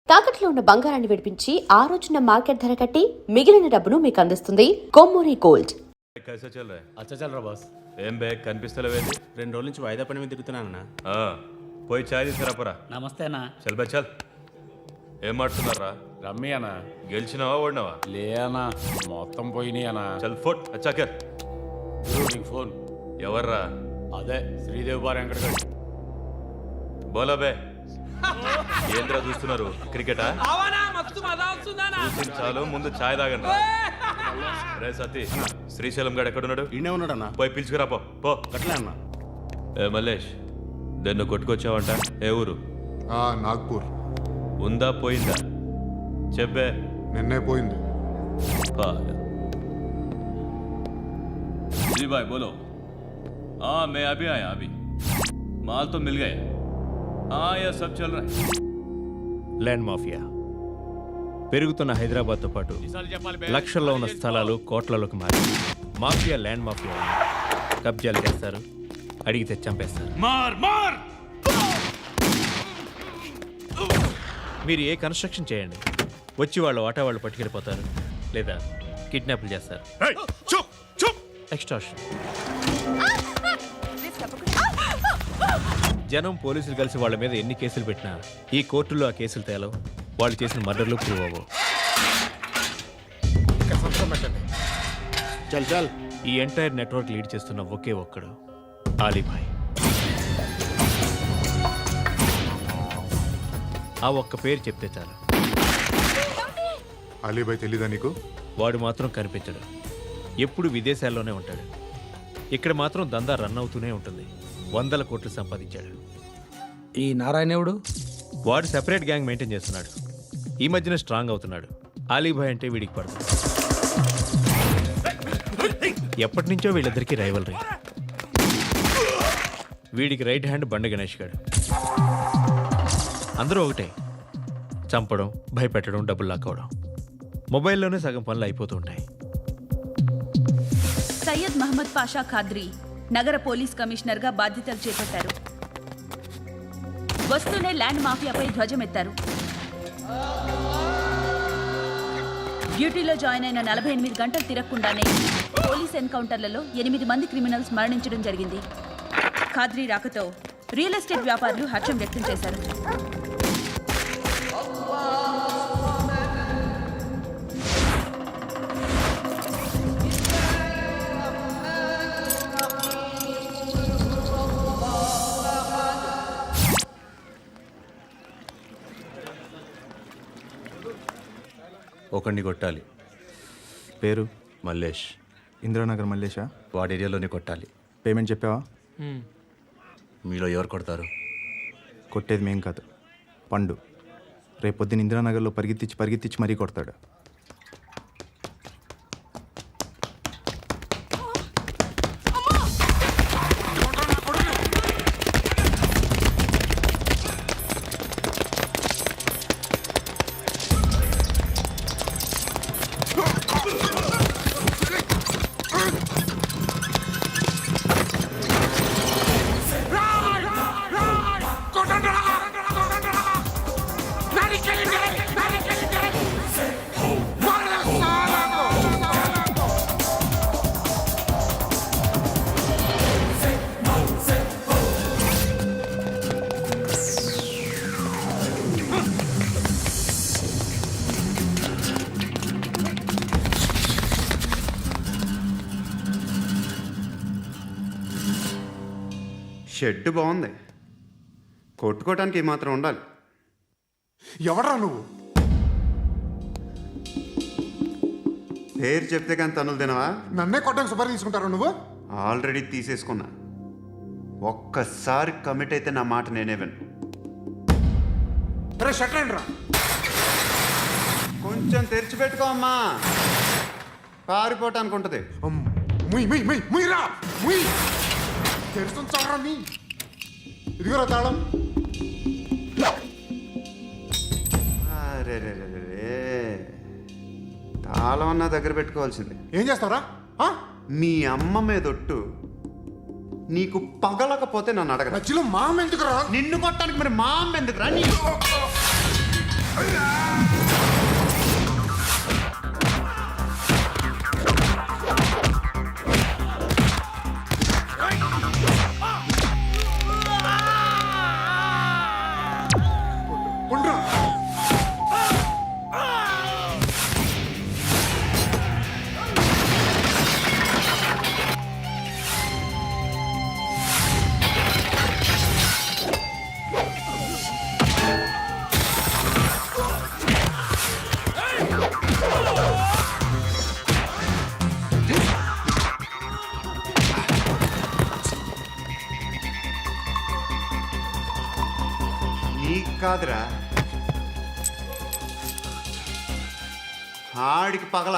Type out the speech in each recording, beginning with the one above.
తాకట్లో ఉన్న బంగారాన్ని విడిపించి ఆ రోజున మార్కెట్ ధర కట్టి మిగిలిన డబ్బును మీకు అందిస్తుంది కొమ్మూరి గోల్డ్. कैसा चल रहा है? అచ్చా చల్ రా బాస్. ఏం బే కనిపిస్తలేవేంటి? 2 రోజుల నుంచి వాయిదా పని మీద తిరుగుతున్నానన్నా. పోయి చాయ్ తీసుకురాపరా. నమస్తే అన్న. చల్ బే చల్. ఏం ఆడుతున్నారా? రమ్మి అన్న. గెలిచినావా ఓడినావా? లే అన్న, మొత్తం పోయినాయి అన్న. చల్ ఫోట్ అచ్చాకర్. నీకు ఫోన్ ఎవర్రా? అదే శ్రీదేవి బార్ వెంకటగడ్. బోలా బే. ఏంద్రా చూస్తున్నారు? క్రికెటా? చూసిన చాలు, ముందు చాయ్ తాగండి. రే సతీ, శ్రీశైలం గడు ఎక్కడున్నాడు? ఈయనే ఉన్నాడన్నా. పోయి పిలుచుకురా పో. పో అట్లే అన్న. ఏ మల్లేష్, దన్ను కొట్టుకొచ్చావంట? ఏ ఊరు? నాగ్పూర్. ఉందా పోయిందా చెప్పే. నిన్నే పోయింది. जी भाई बोलो. हाँ मैं अभी आया अभी. माल तो मिल गया. हाँ यह सब चल रहा है. ల్యాండ్ మాఫియా పెరుగుతున్న హైదరాబాద్తో పాటు లక్షల్లో ఉన్న స్థలాలు కోట్లలోకి మారి మాఫియా ల్యాండ్ మాఫియా కబ్జాలు చేస్తారు, అడిగితే చంపేస్తారు. మీరు ఏ కన్స్ట్రక్షన్ చేయండి, వచ్చి వాళ్ళ వాటా వాళ్ళు పట్టుకెళ్ళిపోతారు, లేదా కిడ్నాప్లు చేస్తారు. ఎక్స్టార్షన్. జనం పోలీసులు కలిసి వాళ్ళ మీద ఎన్ని కేసులు పెట్టినా ఈ కోర్టుల్లో ఆ కేసులు తేలవు, వాళ్ళు చేసిన మర్డర్లు ప్రూవ్ అవ్వవు. చల్ చల్. ఈ ఎంటైర్ నెట్వర్క్ లీడ్ చేస్తున్న ఒకే ఒక్కడు ఆలీభాయ్. ఆ ఒక్క పేరు చెప్తే చాలు. అలీబాయ్ తెలీదా నీకు? వాడు మాత్రం కనిపించడు, ఎప్పుడు విదేశాల్లోనే ఉంటాడు. ఇక్కడ మాత్రం దందా రన్ అవుతూనే ఉంటుంది. 100 కోట్లు సంపాదించాడు. ఈ నారాయణవుడు వాడు సెపరేట్ గ్యాంగ్ మెయింటైన్ చేస్తున్నాడు. ఈ మధ్యన స్ట్రాంగ్ అవుతున్నాడు. ఆలీభాయ్ అంటే వీడికి పడదు. ఎప్పటి నుంచో వీళ్ళిద్దరికీ రైవల్రీ. వీడికి రైట్ హ్యాండ్ బండ గణేష్ గాడు. అందరూ ఒకటే, చంపడం, భయపెట్టడం, డబ్బులు లాక్కోవడం. మొబైల్లోనే సగం పనులు అయిపోతూ ఉంటాయి. సయ్యద్ మహమ్మద్ పాషా ఖాద్రీ నగర పోలీస్ కమిషనర్గా బాధ్యతలు చేపట్టారు. వస్తూనే ల్యాండ్ మాఫియాపై ధ్వజమెత్తారు. డ్యూటీలో జాయిన్ అయిన 48 గంటలు తిరగకుండానే పోలీస్ ఎన్కౌంటర్లలో 8 మంది క్రిమినల్స్ మరణించడం జరిగింది. ఖాద్రీ రాకతో రియల్ ఎస్టేట్ వ్యాపారులు హర్షం వ్యక్తం చేశారు. ఒకడిని కొట్టాలి. పేరు? మల్లేష్. ఇందిరానగర్ మల్లేషా? వాడి ఏరియాలోనే కొట్టాలి. పేమెంట్ చెప్పావా? మీలో ఎవరు కొడతారు? కొట్టేది మేం కాదు, పండు. రేపొద్దున ఇందిరానగర్లో పరిగెత్తించి మరీ కొడతాడు. షెడ్ బాగుంది, కొట్టుకోవటానికి ఏమాత్రం ఉండాలి. ఎవడ్రా నువ్వు? పేరు చెప్తే కానీ తనులు తినవా? నన్నే కొట్టడానికి సుపారీ తీసుకుంటారా నువ్వు? ఆల్రెడీ తీసేసుకున్నా. ఒక్కసారి కమిట్ అయితే నా మాట నేనే విను. షట్లేండి రా. కొంచెం తెరిచిపెట్టుకో అమ్మా, పారిపోవటానికి ఉంటుంది. తెలుస్తుంచారా నీ? ఇదిగోరా తాళం. అరే తాళం అన్నా దగ్గర పెట్టుకోవాల్సింది. ఏం చేస్తావరా? మీ అమ్మ మీదొట్టు, నీకు పగలకపోతే నన్ను అడగ. మధ్యలో మామ ఎందుకు రా? నిన్ను కొట్టడానికి మరి మా అమ్మ ఎందుకు రా? కాదురా, ఆడికి పగల.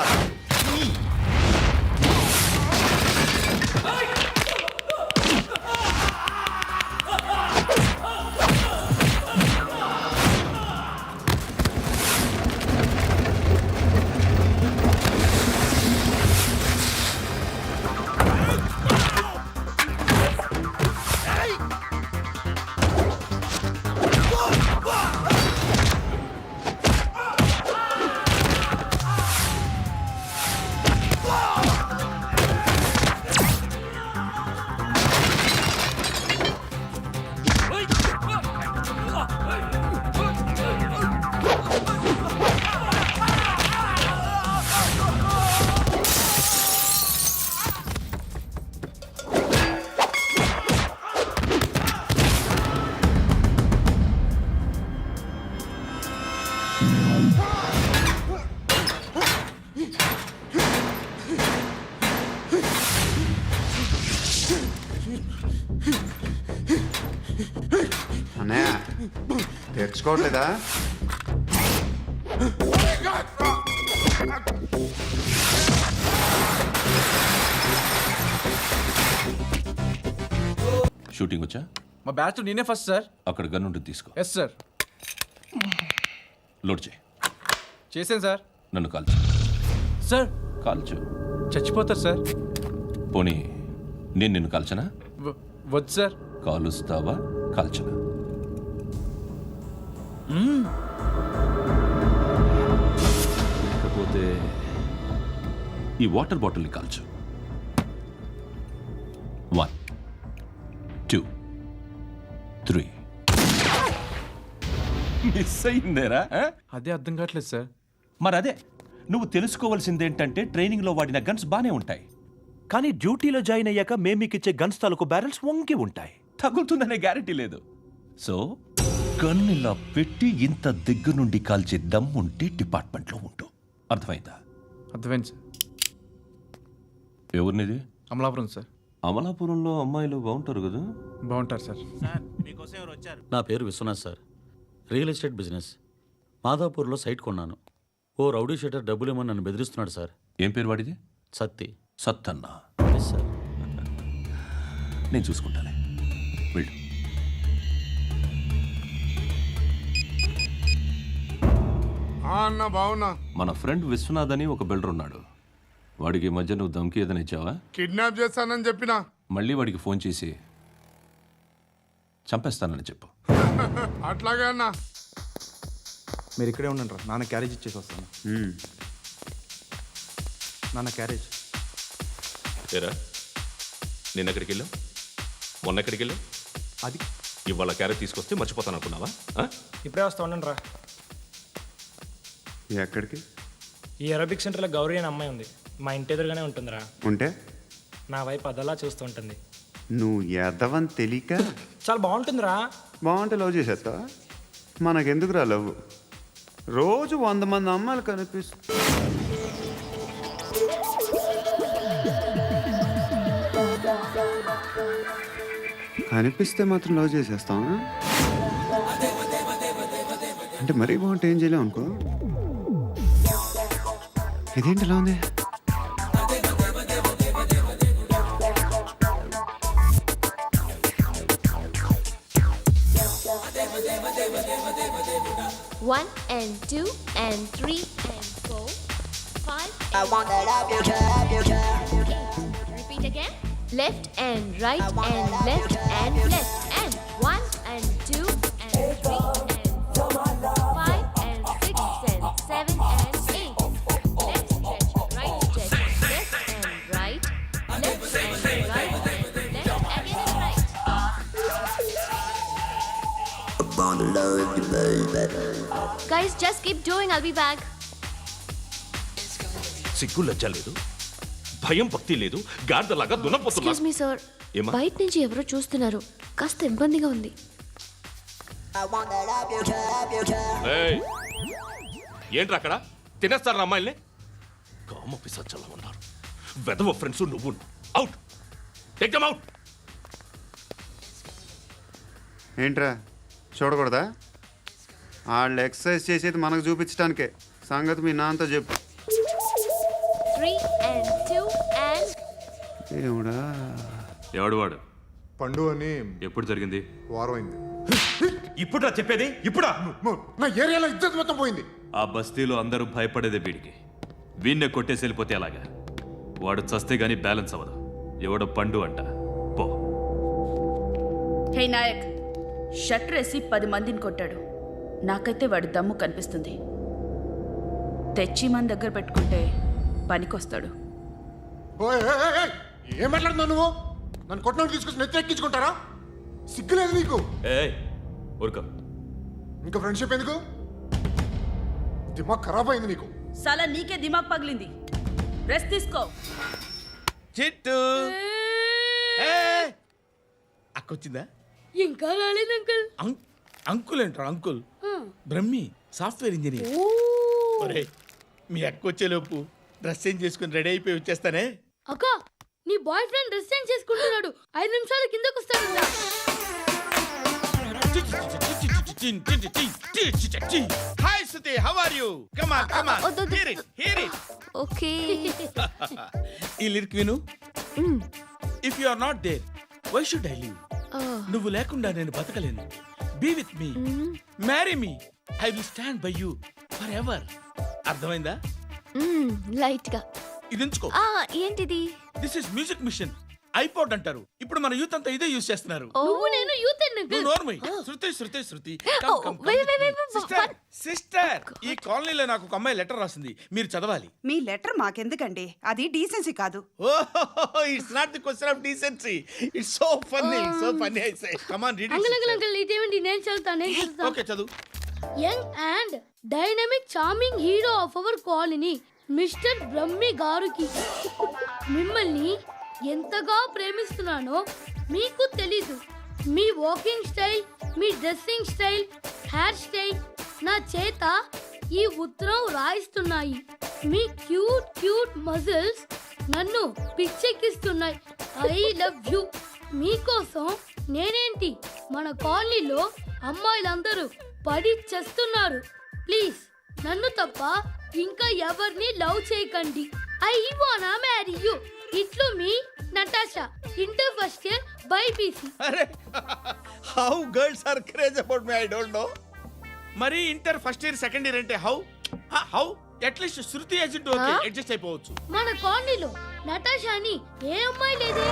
అన్నయ్య తెచ్చుకోవట్లేదా? షూటింగ్ వచ్చా? మా బ్యాచ్ నేనే ఫస్ట్ సార్. అక్కడ గన్ ఉంటుంది, తీసుకో. Yes sir. లోడ్ చేయి. చేశాను సార్. నన్ను కాల్చు. సార్ కాల్చు. చచ్చిపోతారు సార్. పోనీ నేను నిన్ను కాల్చనా? వద్దు సార్. కాలుస్తావా కాల్చనా? లేకపోతే ఈ వాటర్ బాటిల్ని కాల్చు. 1 2 3. మిస్ అయిందేరా? అదే అర్థం కావట్లేదు సార్. మరి అదే నువ్వు తెలుసుకోవాల్సిందేంటంటే ట్రైనింగ్లో వాడిన గన్స్ బానే ఉంటాయి, కానీ డ్యూటీలో జాయిన్ అయ్యాక మేము మీకు ఇచ్చే గన్స్ తాలూకు బ్యారెల్స్ వంగి ఉంటాయి, తగులుతుందనే గ్యారెంటీ లేదు. సో గన్ ఇలా పెట్టి ఇంత దగ్గర నుండి కాల్చే దమ్ ఉంటే డిపార్ట్మెంట్లో ఉంటూ. అర్థమైందా? అర్థమైంది సార్. ఎవరినిది? అమలాపురం సార్. అమలాపురంలో అమ్మాయిలు బాగుంటారు కదా? బాగుంటారు సార్. నా పేరు Viswanath sir. Real estate business. మాధాపూర్లో సైట్ కొన్నాను. ఓ రౌడీ షీటర్ డబ్బులు ఏమని నన్ను బెదిరిస్తున్నాడు సార్. ఏం పేరు వాడిది? సత్తి. సత్తన్నా? Yes sir. నేను చూసుకుంటానే, వెళ్ళు. అన్న బావున్నా. మన ఫ్రెండ్ విశ్వనాథ్ అని ఒక బిల్డర్ ఉన్నాడు. వాడికి ఈ మధ్య నువ్వు దమ్కి ఏదైనా ఇచ్చావా? కిడ్నాప్ చేస్తానని చెప్పినా. మళ్ళీ వాడికి ఫోన్ చేసి చంపేస్తానని చెప్పు. అట్లాగే అన్న. మీరు ఇక్కడే ఉండండి రా, నాన్న క్యారేజ్ ఇచ్చేసి వస్తాను. నాన్న క్యారేజ్. ఏరా, నిన్న ఎక్కడికి వెళ్ళావు? మొన్న ఎక్కడికి వెళ్ళావు? అది ఇవాళ క్యారెట్ తీసుకొస్తే మర్చిపోతాను అనుకున్నావా? ఇప్పుడే వస్తా ఉండండి రా. ఎక్కడికి? ఈ అరబిక్ సెంటర్లో గౌరీ అనే అమ్మాయి ఉంది. మా ఇంటి ఎదురుగానే ఉంటుందిరా. ఉంటే నా వైపు అదలా చూస్తూ ఉంటుంది. నువ్వు ఎదవని తెలియక చాలా బాగుంటుందిరా. బాగుంటే లవ్ చేసేస్తావా? మనకెందుకురా లవ్? రోజు 100 మంది అమ్మాయిలు కనిపిస్తే మాత్రం లవ్ చేసేస్తావా? అంటే మరీ బాగుంటే ఏం చేయలేవు అనుకో. ఇదేంటి ఎలా ఉంది? One and 2 and 3 and 4, 5. I want that up your job. Repeat again. Left and right and left and left and 1 and 2 and 3 and 4, 5 and 6 and 7 and 8. Left stretch, right stretch, left and right, left and right and left again and right. Guys, just keep doing. I'll be back. సిగ్గు లజ్జ లేదు, భయం భక్తి లేదు, గాడిదలాగా దున్నపోతున్నా. Excuse me, sir. ఏమా? బయట నుంచి ఎవరో చూస్తున్నారు. కాస్త ఇబ్బందిగా ఉంది. ఏయ్, ఏంట్రా అక్కడ? తినేస్తారా అమ్మాయిల్ని? కామ పిశాచాలా ఉన్నారు. వెదవ ఫ్రెండ్స్ నువ్వు. Out, take them out. ఏంట్రా చూడకూడదా? వాళ్ళు ఎక్సర్సైజ్ చేసేది మనకు చూపించడానికే. సంగతి మీ నాన్నతో చెప్పు. 3 and 2 and దేవుడా. ఎవడు వాడు? పండు అని ఎప్పుడు జరిగింది? వారం అయింది. ఇప్పుడా చెప్పేది? ఇప్పుడా? నా ఏరియాలో ఇద్దరు మొత్తం పోయింది. ఆ బస్తీలో అందరూ భయపడేదే వీడికి. వీణ్ణే కొట్టేసి వెళ్ళిపోతే అలాగా. వాడు చస్తే గానీ బ్యాలెన్స్ అవ్వదు. ఎవడో పండు అంట. పో. హే నాయక్, షట్టర్ వేసి 10 మందిని కొట్టాడు. నాకైతే వాడి దమ్ము కనిపిస్తుంది. తెచ్చి మన దగ్గర పెట్టుకుంటే పనికొస్తాడు. ఓయ్, ఏయ్, ఏయ్, ఏయ్, ఏం మాట్లాడుతున్నావు నువ్వు? నన్ను కొట్టడానికి తీసుకొచ్చి నెత్తి ఎక్కించుకుంటారా? సిగ్గులేదు నీకు? ఏయ్ ఊరుకో. ఇంకా ఫ్రెండ్షిప్ ఎందుకు? దిమాగ్ ఖరాబ్ అయింది నీకు. సలా నీకే దిమాగ్ పగిలింది. రెస్ట్ తీసుకో. చిట్టు అక్కొచ్చిందా? ఇంకా రాలేదు అంకుల్. అంకుల్ ఏంట్రా అంకుల్? Brahmi software engineer. ఒరేయ్, మీ అక్కొచ్చేలోపు డ్రెస్ చేంజ్ చేసుకుని రెడీ అయిపోయి వచ్చేస్తానే. అక్క, నీ బాయ్ ఫ్రెండ్ డ్రెస్ చేంజ్ చేసుకుంటున్నాడు. 5 నిమిషాల కిందకు వస్తాడు. Hi Suti, how are you? Come on come on, hear it hear it. Okay. ఈ లిరిక్ విను. If you are not there why should I live? నువ్వు లేకుండా నేను బతకలేను. Be with me, marry me, I will stand by you forever. అర్థమైందా? Light గా. ఇది ఉంచుకో. ఏంటిది? This is music machine. IPod అంటారు. ఇప్పుడు మన యూత్ అంతా ఇదే యూజ్ చేస్తున్నారు. నువ్వు నేను యూత్ నువ్వు నోర్మై. శృతి శృతి శృతి. సిస్టర్, సిస్టర్, ఈ కాలనీలో నాకు ఒక అమ్మాయి లెటర్ రాసింది, మీరు చదవాలి. మీ లెటర్ మాకెందుకండి? అది డీసెన్సీ కాదు. ఓహో, it's not the question of decency. It's so funny I say. Come on read it. Uncle ఇదేంటి? నేను చదువుతాను. ఓకే చదువు. Young and dynamic charming hero of our colony mister Brahmi గారికి మిమ్మల్ని ఎంతగా ప్రేమిస్తున్నానో మీకు తెలీదు. మీ వాకింగ్ స్టైల్, మీ డ్రెస్సింగ్ స్టైల్, హెయిర్ స్టైల్ నా చేత ఈ ఉత్తరం రాయిస్తున్నాయి. మీ క్యూట్ క్యూట్ మజిల్స్ నన్ను పిచ్చెక్కిస్తున్నాయి. I love you. మీకోసం నేనేంటి, మన కాలనీలో అమ్మాయిలందరూ పడి చేస్తున్నారు. ప్లీజ్ నన్ను తప్ప ఇంకా ఎవరిని లవ్ చేయకండి. ఐ వానా మ్యారీ యూ. ఇట్లు మీ Natasha, inter first year BiPC. అరే, how girls are craze about me I don't know. మరి inter first year second year అంటే how at least Shruti agent okay adjust అయిపోవచ్చు. మన కాలనీలో నటాషా అని ఏ అమ్మాయి లేదే.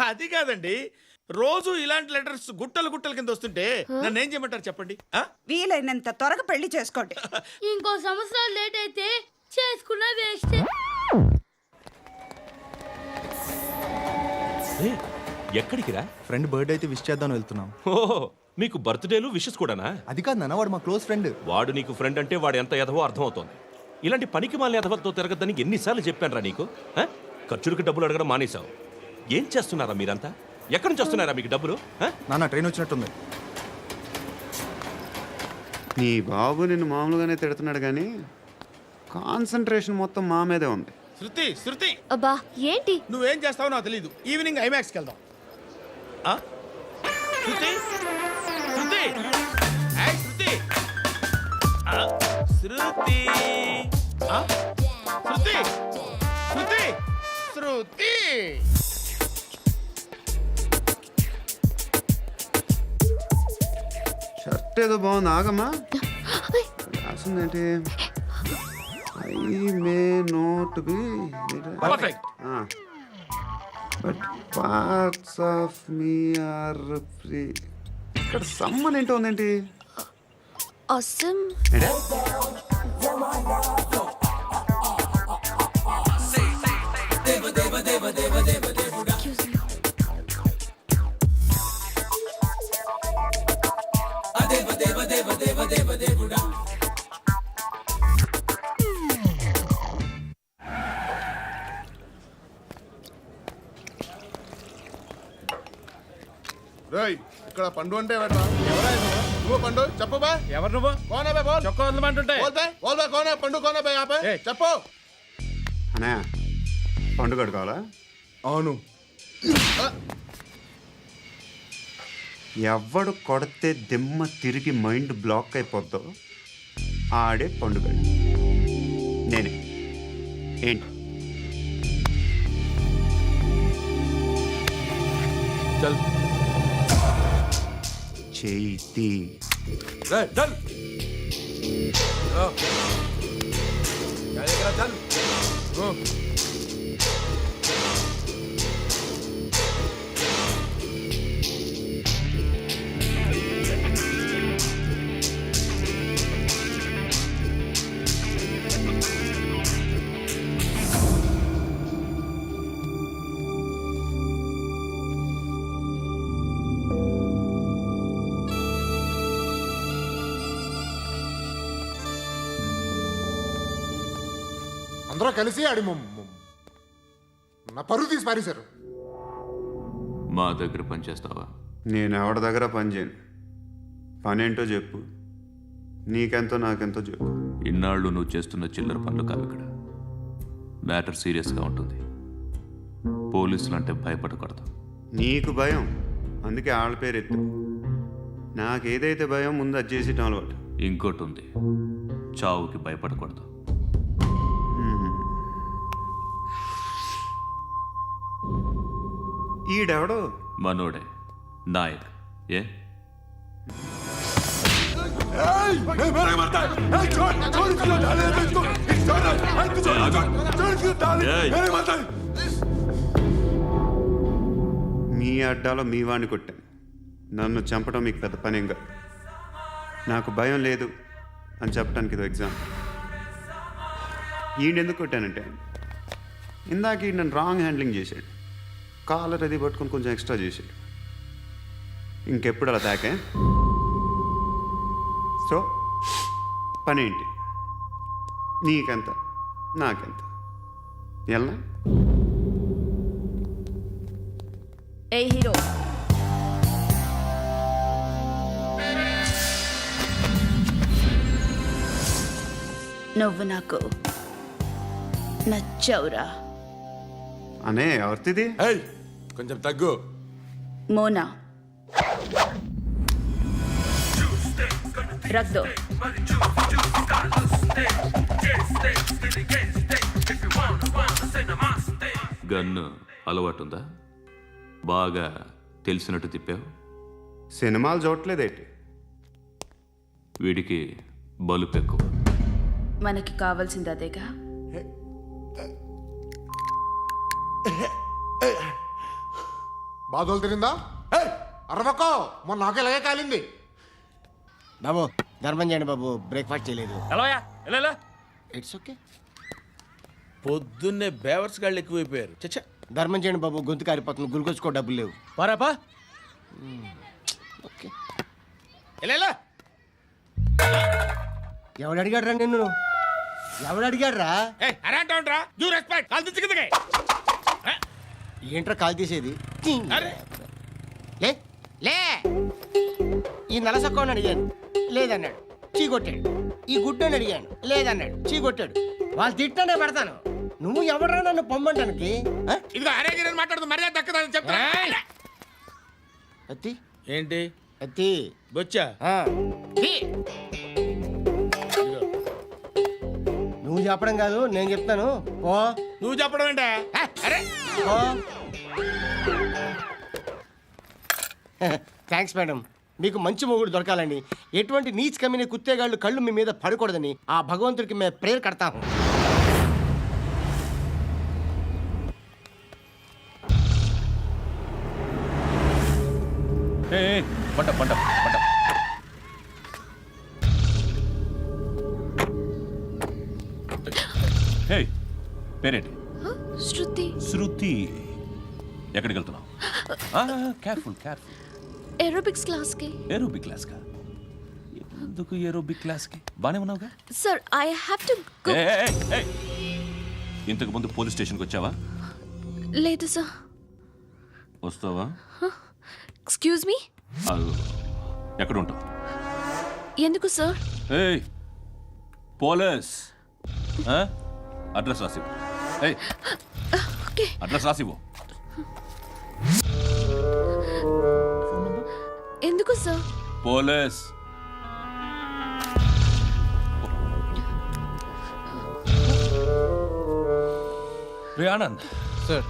అది కాదండి, రోజు ఇలాంటి లెటర్స్ గుట్టలు కింద వస్తుంటే నన్ను ఏం చేయమంటారు చెప్పండి? వీలైనంత త్వరగా పెళ్లి చేసుకోండి. ఇంకో సంవత్సరాలు లేట్ అయితే చేసుకున్న వేస్ట్. ఎక్కడికి రా? ఫ్రెండ్ బర్త్డే అయితే విష్ చేద్దాం వెళ్తున్నాం. ఓహో, మీకు బర్త్డేలు విషెస్ కూడానా? అది కాదు నాన్న, వాడు మా క్లోజ్ ఫ్రెండ్. వాడు నీకు ఫ్రెండ్ అంటే వాడు ఎంత ఎదవో అర్థమవుతోంది. ఇలాంటి పనికి మాలిన ఎదవతో తిరగద్దని ఎన్నిసార్లు చెప్పాను రా నీకు? ఖర్చులకు డబ్బులు అడగడం మానేశావు. ఏం చేస్తున్నారా మీరంతా? ఎక్కడి నుంచి వస్తున్నారా మీకు డబ్బులు? నాన్న ట్రైన్ వచ్చినట్టుంది. నీ బాబు నిన్ను మామూలుగానే తిడుతున్నాడు కానీ కాన్సన్ట్రేషన్ మొత్తం మా మీదే ఉంది. శృతి, అబ్బా ఏంటి? నువ్వేం చేస్తావో నాకు తెలీదు. ఈవినింగ్ ఐమాక్స్కి వెళ్దాం. శృతి శృతి ఏయ్ శృతి శృతి శృతి శృతి శృతి. షర్ట్ ఏదో బాగుంది, ఆగమ్మా. రాసిందేంటి? I may not be perfect. But parts of me are free. ఇక్కడ సమ్మన్ ఏంటో ఉందేంటి? awesome. రేయ్, ఇక్కడ పండు అంటే ఎవరా? నువ్వు పండు చెప్పు బా. ఎవరు నువ్వు? కోనే బే బోల్. చొక్కా వదలమంటుంటే బోల్ బే కోనే పండు కోనే బే ఆపే. చెప్పు. అనే పండుగ కావాలా? అవును. ఎవడు కొడితే దిమ్మ తిరిగి మైండ్ బ్లాక్ అయిపోద్దో ఆడే పండుగ నేనే. ఏంటి చల్ చేతి చల్ అందరూ కలిసి ఆడి నా పరువు తీసి పారేశారు. మా దగ్గర పనిచేస్తావా? నేను ఎవరి దగ్గర పని చేయను. పనేంటో చెప్పు, నీకెంతో నాకెంతో చెప్పు. ఇన్నాళ్ళు నువ్వు చేస్తున్న చిల్లర పనులు కావు ఇక్కడ. మ్యాటర్ సీరియస్గా ఉంటుంది. పోలీసులు అంటే భయపడకూడదు. నీకు భయం, అందుకే ఆళ్ళ పేరు ఎత్తు. నాకేదైతే భయం ముందు అది చేసి అలవాటు. ఇంకోటి ఉంది, చావుకి భయపడకూడదు. ఈడెవడో మనోడే నాయక్. ఏ మీ అడ్డాలో మీ వాడిని కొట్టాను. నన్ను చంపడం మీకు పెద్ద పనేం కాదు. నాకు భయం లేదు అని చెప్పడానికి ఇది ఎగ్జామ్. ఈయన ఎందుకు కొట్టానంటే ఇందాక ఈయన నన్ను రాంగ్ హ్యాండ్లింగ్ చేశాడు. కాలర్ అది పట్టుకొని కొంచెం ఎక్స్ట్రా చేశాడు. ఇంకెప్పుడు అలా తాకే. సో పనేంటి, నీకెంత నాకెంత ఎలా? ఏ హీరో, నువ్వు నాకు నచ్చవురా. అనే ఎవరిది? కొంచెం తగ్గు. మోనా రక్ దో. గన్ను అలవాటుందా? బాగా తెలిసినట్టు తిప్పావు. సినిమాలు చూడట్లేదేంటి? వీడికి బలుపు ఎక్కువ. మనకి కావాల్సింది అదేగా. బాధలు తిరిందా? అరవకో, మొన్న నాకు ఇలాగే కాలింది. బాబు ధర్మం చేయండి బాబు, బ్రేక్ఫాస్ట్ చేయలేదు. It's okay. పొద్దున్నే బేవర్స్ గాళ్ళు ఎక్కువైపోయారు. చచ్చా, ధర్మం చేయండి బాబు, గొంతు కారిపోతుంది, గురికొచ్చుకో డబ్బులు లేవు. పారాపా. ఓకే. ఎవడు అడిగాడు రా నిన్ను? ఎవడు అడిగాడు రా? ఏంట్రా కాల్ తీసేది? లే లే. ఈ నలసక్కని అడిగాను, లేదన్నాడు, చీ కొట్టాడు. ఈ గుడ్డని అడిగాను, లేదన్నాడు, చీ కొట్టాడు. వాళ్ళు తిట్టానే పెడతాను. నువ్వు ఎవడరా నన్ను పొమ్మంటానికి? ఇదిగో అరే మాట్లాడుతూ మర్యాద దక్కదని చెప్తా. అత్తి ఏంటి అత్తి బొచ్చా? నువ్వు చెప్పడం కాదు, నేను చెప్తాను. ఓ నువ్వు చెప్పడం ఏంటే? అరే ఓ థ్యాంక్స్ మేడం. మీకు మంచి మొగుడు దొరకాలని, ఎటువంటి నీచ్ కమ్మిన కుత్తేగాళ్ళు కళ్ళు మీ మీద పడకూడదని ఆ భగవంతుడికి మేము ప్రేయర్ కడతాము. పంట పంట పంట. హే, పేరేంటి? శృతి. శృతి. ఎక్కడికి వెళ్తున్నావు? Careful careful. ఏరోబిక్స్ క్లాస్కి. ఏరోబిక్ క్లాస్కా? ఎందుకు ఏరోబిక్ క్లాస్కి? బానే ఉన్నావుగా? Sir I have to go. ఇంతకు ముందు పోలీస్ స్టేషన్కి వచ్చావా? లేదు సార్. వస్తావా? Excuse me. ఎక్కడ ఉంటావు? ఎందుకు సార్? ఏయ్ పోలీస్, అడ్రస్ రాసివ్వు. ఏయ్ ఓకే, అడ్రస్ రాసివ్వు. Sir police. రే ఆనంద్, సార్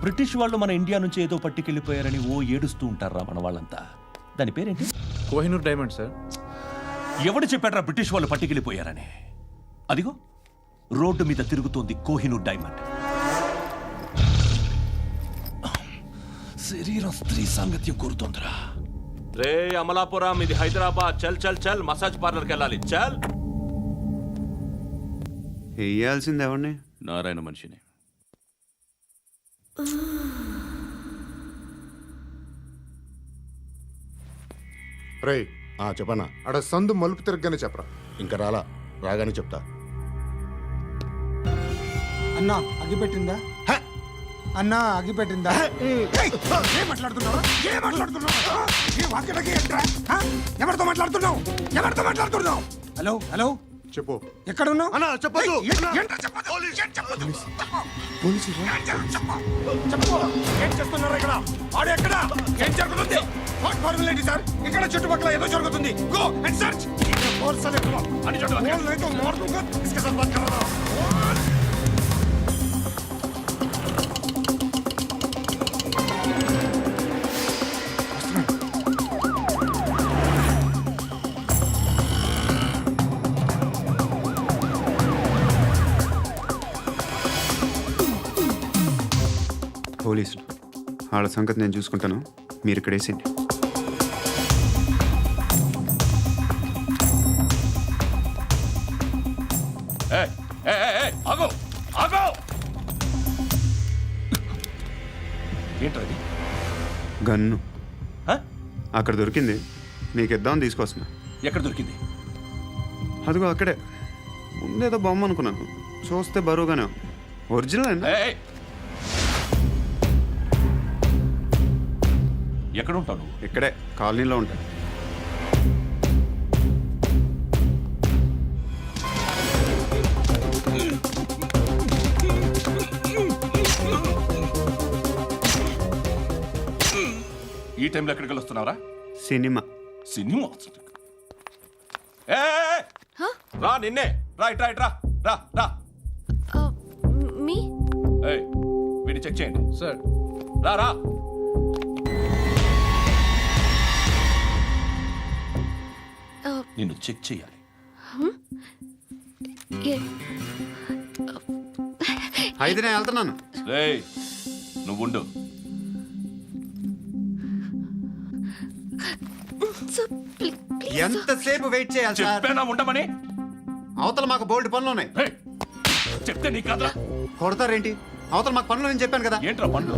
బ్రిటిష్ వాళ్ళు మన ఇండియా నుంచి ఏదో పట్టుకెళ్ళిపోయారని ఓ ఏడుస్తూ ఉంటారా మన వాళ్ళంతా? దాని పేరేంటి? Kohinoor diamond sir. ఎవడు చెప్పాడ్రా బ్రిటిష్ వాళ్ళు పట్టుకెళ్ళిపోయారని? అదిగో రోడ్డు మీద తిరుగుతోంది కోహినూర్ డైమండ్. శరీరం స్త్రీ సాంగత్యం కోరుతోందిరా. రే అమలాపురం, ఇది హైదరాబాద్. చల్ చల్ చల్, మసాజ్ పార్లర్కి వెళ్ళాలి. చల్. వేయాల్సింది ఎవరిని? నారాయణ మనిషిని. రే చెప్పనా అడ సందు మలుపు తిరగగానే చెప్పరా. ఇంకా రాగానే చెప్తా. అన్నా అగిపెట్టిందా? అన్నా అగిపెట్టిందా? ఏం మాట్లాడుతున్నావు? ఎవరితో మాట్లాడుతున్నావు? ఎవరితో మాట్లాడుతున్నావు? హలో హలో, చెప్పు. ఎక్కడ ఉన్నావు? అన్నా చెప్పదు. ఏం చేస్తున్నారు ఇక్కడ? ఆడు ఎక్కడ? ఏం జరుగుతుంది? What formality sir? ఇక్కడ చుట్టుపక్కల ఏదో జరుగుతుంది. Go and search. ఫోర్స్ से देखो అని చెప్పు. नहीं तो मार दूंगा. इसके साथ बात कर रहा हूं. పోలీసులు వాళ్ళ సంగతి నేను చూసుకుంటాను, మీరు ఇక్కడ వేసేయండి. ఆగో ఆగో. ఏంటది? గన్ను హ? అక్కడ దొరికింది, నీకు ఇద్దామని తీసుకొస్తున్నా. ఎక్కడ దొరికింది? అదిగో అక్కడే. ముందేదో బొమ్మ అనుకున్నాను, చూస్తే బరువుగానే ఉంది. ఒరిజినల్ అండి. ఎక్కడ ఉంటావు నువ్వు? ఇక్కడే కాలనీలో ఉంటాను. ఈ టైంలో ఎక్కడికి వస్తున్నావురా? సినిమా. సినిమా? రా, నిన్నే. రా ఇట్రా ఇట్రా. రా రా. మీ వీడిని చెక్ చేయండి. సార్ రా రా. నిన్ను చెక్ చేయాలి. అయితే నేను వెళ్తున్నాను. రేయ్ నువ్వుండు. ఎంతసేపు వెయిట్ చేయాలి సార్? చెప్పేనా ఉండమని? అవతల మాకు బోల్డ్ పనులు ఉన్నాయి. చెప్తే నీ కాదురా. కొడతారేంటి? అవతల మాకు పనులు నేను చెప్పాను కదా. ఏంట్రా పనులు?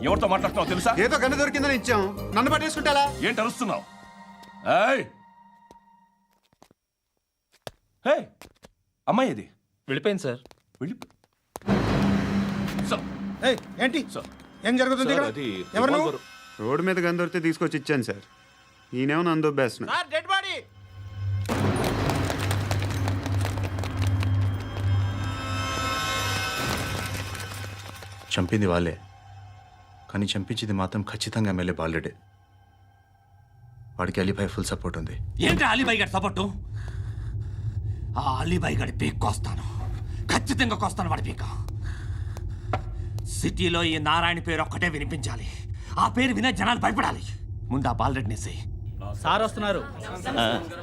ఎవరితో మాట్లాడుతున్నావు తెలుసా? ఏదో గన్ను దొరికిందని ఇచ్చాం, నన్ను పట్టేసుకుంటా. ఏంటి అరుస్తున్నావు? అమ్మాయి ఇది వెళ్ళిపోయింది సార్. వెళ్ళి ఏంటి ఏం జరుగుతుంది ఇక్కడ? ఎవరు నువ్వు? రోడ్డు మీద గన్ను దొరికితే తీసుకొచ్చి ఇచ్చాను సార్. ఈయనేమో నన్ను దొబ్బేస్తున్నా. Dead body. చంపింది వాళ్ళే, కానీ చంపించింది మాత్రం ఖచ్చితంగా ఎమ్మెల్యే బాలుడే. వాడికి అలీభాయ్ ఫుల్ సపోర్ట్ ఉంది. ఏంటి అలీబాయి గారి సపోర్టు? ఆ అలీబాయి గారి పీక్ కోస్తాను, ఖచ్చితంగా కోస్తాను వాడి పీక. సిటీలో ఈ నారాయణ పేరు ఒక్కటే వినిపించాలి. ఆ పేరు వినే జనాలు భయపడాలి. ముందు ఆ బాలరెడ్డిని సై. సార్ వస్తున్నారు.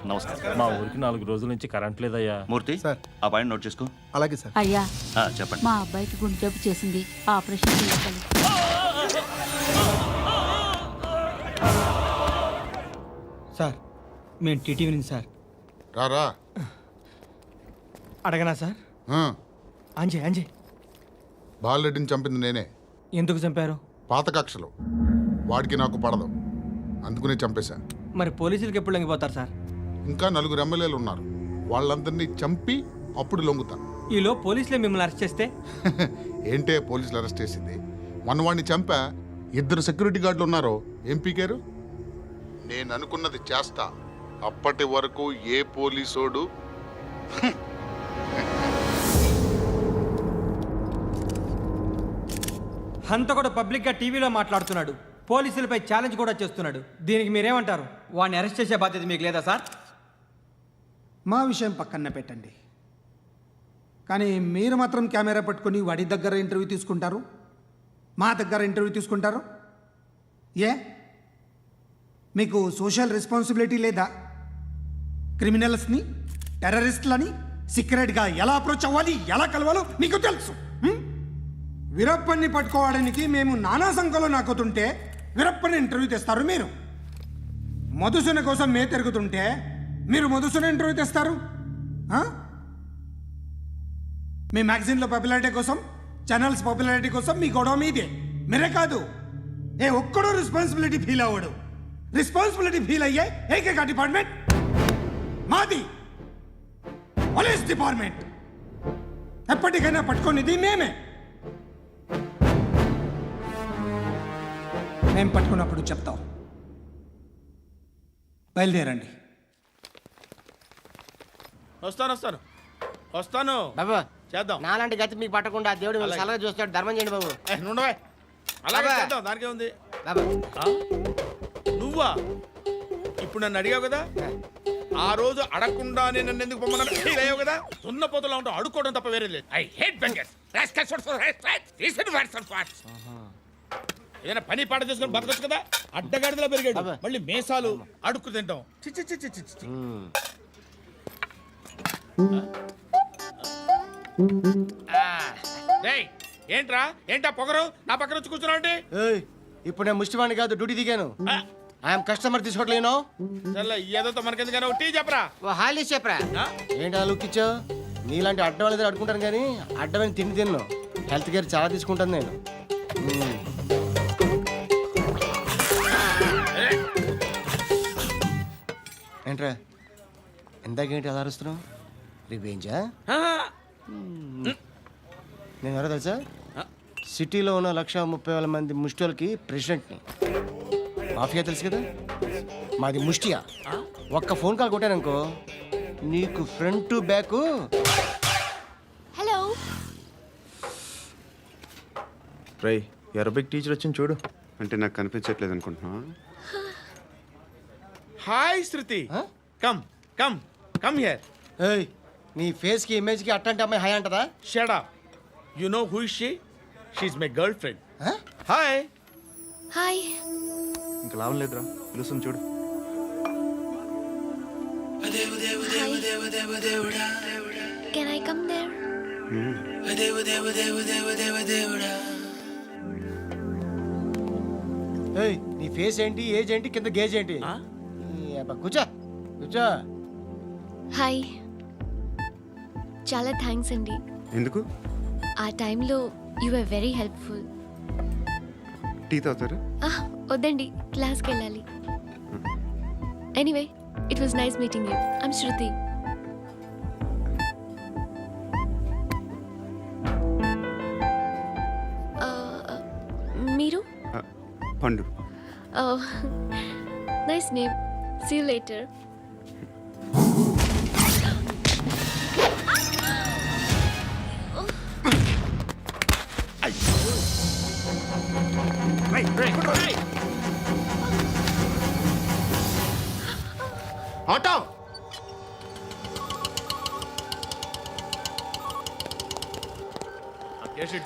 నమస్కారం. మా ఊరికి 4 రోజుల నుంచి కరెంట్ లేదయ్యా. మూర్తి సార్. ఆ పాయింట్ నోట్ చేసుకో. అలాగే సార్. అయ్యా, చెప్పండి. మా అబ్బాయికి గుండె జబ్బు చేసింది, ఆపరేషన్ చేయాలి. సార్ మేము టీటీవీ నుంచి సార్. రారా. అడగనా సార్? అంజయ్ బాలరెడ్డిని చంపింది నేనే. ఎందుకు చంపారు? పాత కక్షలు, వాడికి నాకు పడదు, అందుకునే చంపేశా. మరి పోలీసులకి ఎప్పుడు లొంగిపోతారు సార్? ఇంకా 4 ఎమ్మెల్యేలు ఉన్నారు, వాళ్ళందరినీ చంపి అప్పుడు లొంగుతా. ఈలో పోలీసులే మిమ్మల్ని అరెస్ట్ చేస్తే? ఏంటే పోలీసులు అరెస్ట్ చేసింది? మన వాడిని చంపా, 2 సెక్యూరిటీ గార్డులు ఉన్నారో ఏం పీకారు? నేను అనుకున్నది చేస్తా, అప్పటి వరకు ఏ పోలీసోడు హంతకుడు పబ్లిక్గా టీవీలో మాట్లాడుతున్నాడు, పోలీసులపై ఛాలెంజ్ కూడా చేస్తున్నాడు. దీనికి మీరేమంటారు? వాడిని అరెస్ట్ చేసే బాధ్యత మీకు లేదా సార్? మా విషయం పక్కన పెట్టండి, కానీ మీరు మాత్రం కెమెరా పట్టుకొని వాడి దగ్గర ఇంటర్వ్యూ తీసుకుంటారు, మా దగ్గర ఇంటర్వ్యూ తీసుకుంటారు. ఏ మీకు సోషల్ రెస్పాన్సిబిలిటీ లేదా? క్రిమినల్స్ని, టెర్రరిస్టులని సీక్రెట్గా ఎలా అప్రోచ్ అవ్వాలి, ఎలా కలవాలో మీకు తెలుసు. వీరప్పన్ని పట్టుకోవడానికి మేము నానా సంఖ్యలో నాకుతుంటే వీరప్పని ఇంటర్వ్యూ తెస్తారు మీరు. మధుసూన కోసం మే తిరుగుతుంటే మీరు మధుసూన ఇంటర్వ్యూ తెస్తారు. మీ మ్యాగజైన్లో పాపులారిటీ కోసం, ఛానల్స్ పాపులారిటీ కోసం మీ గొడవ మీదే. మీరే కాదు, ఏ ఒక్కడో రెస్పాన్సిబిలిటీ ఫీల్ అవ్వడు. రెస్పాన్సిబిలిటీ ఫీల్ అయ్యే ఏకైక డిపార్ట్మెంట్ మాది, పోలీస్ డిపార్ట్మెంట్. ఎప్పటికైనా పట్టుకునేది మేమే. మేము పట్టుకున్నప్పుడు చెప్తాం. బయలుదేరండి. వస్తాను బాబు చేద్దాం. నాలాంటి గతి మీకు పట్టకుండా దేవుడు మిమ్మల్ని సలహా చూస్తాడు. ధర్మం చేయండి బాబు. నుండవే అలాగే బాబా. చేద్దాం, దానికే ఉంది. బాబు నువ్వా ఇప్పుడు నన్ను అడిగావు కదా, ఆ రోజు అడగకుండానే నన్ను ఎందుకు పొమ్మన్నాడు ఫీల్ అయ్యావు కదా. సున్న పోతలో ఉంటావు, అడుక్కోవడం తప్ప వేరే లేదు. I hate bangers. ఏదైనా పని పాట చేసుకుని బతకొచ్చు కదా. అడ్డగాడిదలా పెరిగాడు, మళ్ళీ మేసాలు అడుక్కు తింటాం. చిచ్చి చిచ్చి చిచ్చి. ఏంట్రా ఏంటా పొగరు నా పక్కన వచ్చి కూర్చున్నావు అంటే? ఇప్పుడు నేను ముష్టివాణి కాదు, డ్యూటీ దిగాను. ఐఎమ్ కస్టమర్ తీసుకోవట్లేను. ఏదో మనకెందుకైనా టీ చెప్పరా, హాలీ చెప్పరా. ఏంటి ఆ లుక్ ఇచ్చావు? నీలాంటి అడ్డం వాళ్ళ దగ్గర అడుకుంటాను కానీ అడ్డమైన తిండి తిన్ను. హెల్త్ కేర్ చాలా తీసుకుంటాను నేను. ఏంట్రా ఇందాకేంటి అలా అరుస్తున్నావు? రివేంజా? నేను ఎవరో తెలుసా? సిటీలో ఉన్న 130,000 మంది ముష్టిలకి ప్రెసిడెంట్ని. మాఫియా తెలుసు కదా, మాది ముష్టియా. ఒక్క ఫోన్ కాల్ కొట్టాననుకో నీకు ఫ్రంట్ టు బ్యాక్. హలో రై అరబిక్ టీచర్ వచ్చింది చూడు. అంటే నాకు కనిపించట్లేదు అనుకుంటున్నా. Hi Shruti, come come come here. ఏయ్ నీ ఫేస్ కి ఇమేజ్ కి అట్టంటే అమ్మాయి హాయ్ అంటదా? Shut up. You know who is she? She is my girlfriend. Hi hi. ఇంకా లాభం లేదురా, పిలుస్తుంది చూడు. Can I come there? ఏయ్ నీ ఫేస్ ఏంటి, ఏజ్ ఏంటి, కింద గేజ్ ఏంటి? కూర్చో కూర్చో. హాయ్. చాలా థ్యాంక్స్ అండి. ఎందుకు? ఆ టైంలో you are very helpful. Tea తాగుతారు? వద్దండి, క్లాస్కి వెళ్ళాలి. Anyway it was nice meeting you. I'm Shruti. మీరు? Pandu. Nice name. See you later. Auto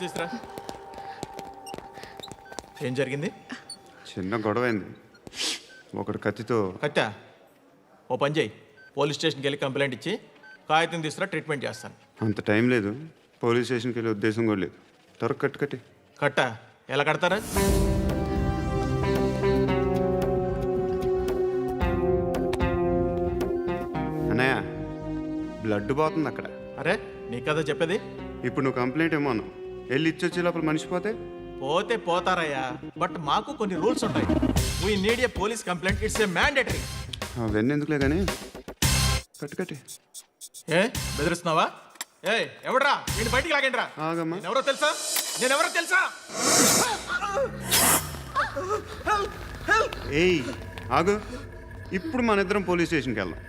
తీసురా. ఏం జరిగింది? చిన్న గొడవ అయింది. ఒకడు కత్తితో. కట్టా? ఓ పని చేయి, పోలీస్ స్టేషన్కి వెళ్ళి కంప్లైంట్ ఇచ్చి కాగితం తీసుకురా, ట్రీట్మెంట్ చేస్తాను. అంత టైం లేదు, పోలీస్ స్టేషన్కి వెళ్ళే ఉద్దేశం కూడా లేదు. త్వరగా కట్టి. కట్టా? ఎలా కడతారా? అన్నయ్య బ్లడ్ పోతుంది అక్కడ. అరే నీ కదా చెప్పేది. ఇప్పుడు నువ్వు కంప్లైంట్ ఏమో అన్నావు, వెళ్ళి ఇచ్చొచ్చే లోపల మనిషి పోతే పోతే పోతారయ్యా, బట్ మాకు కొన్ని రూల్స్ ఉంటాయి. We need a police complaint, it's a mandatory. అవన్నీ ఎందుకులే కానీ కట్టి. ఏ బెదిరిస్తున్నావా? ఏ ఎవడ్రా నేను బయటికి లాగండిరా. ఆగమ్మా. ఎవరో తెలుసా? నేనెవరో తెలుసా? ఏయ్ ఆగు. ఇప్పుడు మన ఇద్దరం పోలీస్ స్టేషన్కి వెళ్దాం.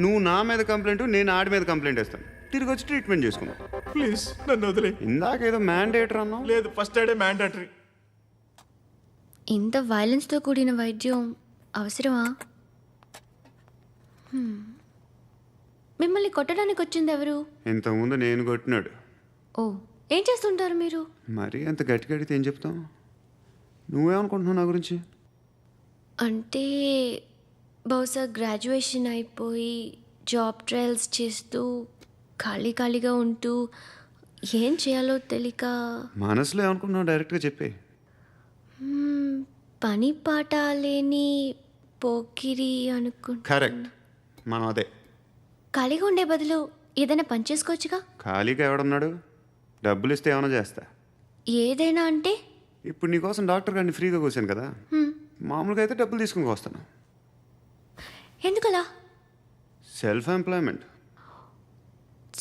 నువ్వు నా మీద కంప్లైంట్, నేను ఆడి మీద కంప్లైంట్ వేస్తాను. తిరిగి వచ్చి ట్రీట్మెంట్ చేసుకుందాం. ప్లీజ్ నన్ను వదిలే. ఇందాకేదో మ్యాండేటర్ అన్నావు. లేదు, ఫస్ట్ ఎయిడే మ్యాండేటరీ. ఇంత వైలెన్స్తో కూడిన వైద్యం అవసరమా? మిమ్మల్ని కొట్టడానికి వచ్చింది ఎవరు? ఇంతకుముందు నేను కొట్టినాడు. ఓ, ఏం చేస్తుంటారు మీరు? మరీ అంత గట్టిగా అడిగితే ఏం చెప్తాం? నువ్వేమనుకుంటున్నావు నా గురించి? అంటే బహుశా గ్రాడ్యుయేషన్ అయిపోయి జాబ్ ట్రయల్స్ చేస్తూ ఖాళీగా ఉంటూ ఏం చేయాలో తెలియక మనసులో ఏమనుకుంటున్నావు డైరెక్ట్గా చెప్పే. పని పాట లేని పోకిరి అనుకుంటా. కరెక్ట్, మనం అదే. ఖాళీగా ఉండే బదులు ఏదైనా పని చేసుకోవచ్చుగా. ఖాళీగా ఎవడన్నాడు? డబ్బులు ఇస్తే ఏమైనా చేస్తా. ఏదైనా అంటే? ఇప్పుడు నీకోసం డాక్టర్ గారిని ఫ్రీగా కూర్చాను కదా, మామూలుగా అయితే డబ్బులు తీసుకుని వస్తాను. ఎందుకలా? Self employment.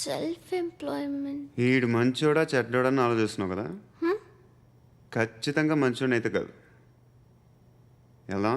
Self employment. ఈడు మంచోడా చెడ్డోడా అని ఆలోచిస్తున్నావు కదా, ఖచ్చితంగా మంచోడని అయితే కాదు. ఎలా?